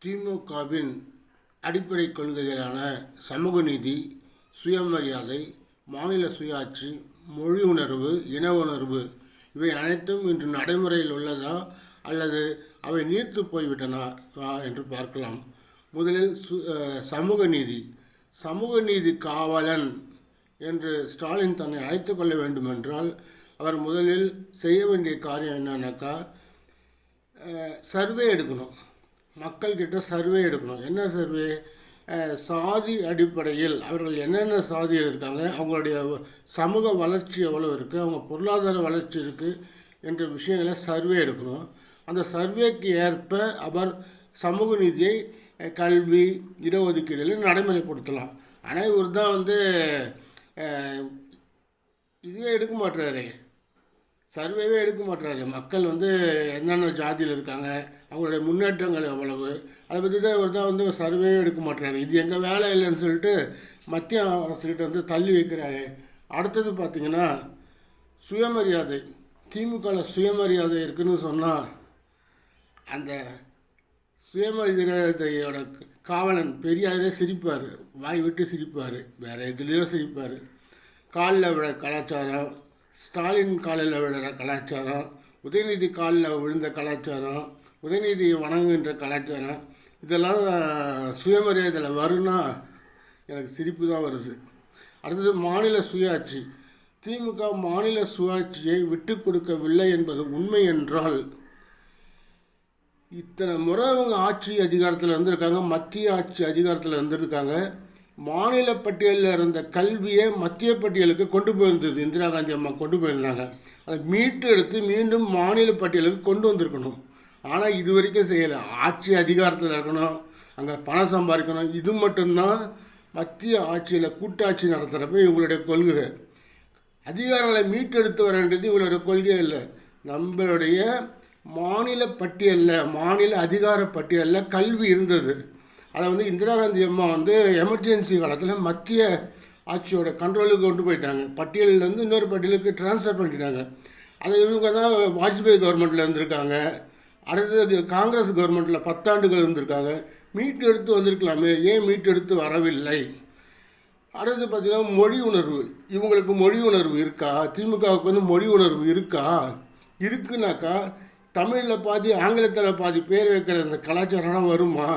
திமுகவின் அடிப்படை கொள்கைகளான சமூக நீதி, சுயமரியாதை, மாநில சுயாட்சி, மொழி உணர்வு, இன உணர்வு இவை அனைத்தும் இன்று நடைமுறையில் உள்ளதா அல்லது அவை நீர்த்து போய்விட்டனா என்று பார்க்கலாம். முதலில் சமூக நீதி. சமூக நீதி காவலன் என்று ஸ்டாலின் தன்னை அழைத்து கொள்ள வேண்டுமென்றால் அவர் முதலில் செய்ய வேண்டிய காரியம் என்னன்னாக்கா, சர்வே எடுக்கணும். மக்கள்கிட்ட சர்வே எடுக்கணும். என்ன சர்வே? சாதி அடிப்படையில் அவர்கள் என்னென்ன சாதியில் இருக்காங்க, அவங்களுடைய சமூக வளர்ச்சி எவ்வளோ இருக்குது, அவங்க பொருளாதார வளர்ச்சி இருக்குது என்ற விஷயங்களை சர்வே எடுக்கணும். அந்த சர்வேக்கு ஏற்ப அவர் சமூக நீதியை கல்வி, இடஒதுக்கீடுகளில் நடைமுறைப்படுத்தலாம். ஆனால் இவர் தான் இதுவே எடுக்க மாட்டுறாரு, சர்வேவே எடுக்க மாட்டுறாரு. மக்கள் என்னென்ன ஜாதியில் இருக்காங்க, அவங்களுடைய முன்னேற்றங்கள் எவ்வளவு, அதை பற்றி தான் இவர் தான் சர்வேவே எடுக்க மாட்டுறாரு. இது எங்கள் வேலை இல்லைன்னு சொல்லிட்டு மத்திய அரசுக்கிட்ட தள்ளி வைக்கிறாரு. அடுத்தது பார்த்திங்கன்னா சுயமரியாதை. திமுகவில் சுயமரியாதை இருக்குதுன்னு சொன்னால் அந்த சுயமரியாதையோட காவலன் பெரியாரே சிரிப்பார், வாய் விட்டு சிரிப்பார், வேறு எதுலேயோ சிரிப்பார். காலில் விழ கலாச்சாரம், ஸ்டாலின் காலில் விழுற கலாச்சாரம், உதயநிதி காலில் விழுந்த கலாச்சாரம், உதயநிதியை வணங்குகின்ற கலாச்சாரம், இதெல்லாம் சுயமரியாதையில் வரும்னா எனக்கு சிரிப்பு தான் வருது. அடுத்தது மாநில சுயாட்சி. திமுக மாநில சுயாட்சியை விட்டு கொடுக்கவில்லை என்பது உண்மை என்றால், இத்தனை முறை அவங்க ஆட்சி அதிகாரத்தில் இருந்திருக்காங்க, மத்திய ஆட்சி அதிகாரத்தில் இருந்திருக்காங்க. மாநில பட்டியலில் இருந்த கல்வியை மத்திய பட்டியலுக்கு கொண்டு போயிருந்தது இந்திரா காந்தி அம்மா கொண்டு போயிருந்தாங்க. அதை மீட்டு எடுத்து மீண்டும் மாநில பட்டியலுக்கு கொண்டு வந்திருக்கணும். ஆனால் இது வரைக்கும் செய்யலை. ஆட்சி அதிகாரத்தில் இருக்கணும், அங்கே பணம் சம்பாதிக்கணும், இது மட்டும்தான் மத்திய ஆட்சியில் கூட்டாட்சி நடத்துகிறப்ப இவங்களுடைய கொள்கை. அதிகாரங்களை மீட்டெடுத்து வர வேண்டியது இவங்களுடைய கொள்கை இல்லை. நம்மளுடைய மாநில பட்டியலில், மாநில அதிகார பட்டியலில் கல்வி இருந்தது. அதை இந்திரா காந்தி அம்மா எமர்ஜென்சி காலத்தில் மத்திய ஆட்சியோட கண்ட்ரோலுக்கு கொண்டு போயிட்டாங்க. பட்டியலிலேருந்து இன்னொரு பட்டியலுக்கு ட்ரான்ஸ்ஃபர் பண்ணிட்டாங்க. அதை இவங்க தான் வாஜ்பாய் கவர்மெண்ட்டில் இருந்திருக்காங்க. அடுத்தது காங்கிரஸ் கவர்மெண்ட்டில் 10 ஆண்டுகள் இருந்திருக்காங்க. மீட்டு எடுத்து வந்திருக்கலாமே, ஏன் மீட்டு எடுத்து வரவில்லை? அடுத்தது பார்த்திங்கன்னா மொழி உணர்வு. இவங்களுக்கு மொழி உணர்வு இருக்கா? திமுகவுக்கு மொழி உணர்வு இருக்கா? இருக்குனாக்கா தமிழில் பாதி ஆங்கிலத்தில் பாதி பேர் வைக்கிற இந்த கலாச்சாரம்லாம் வருமா?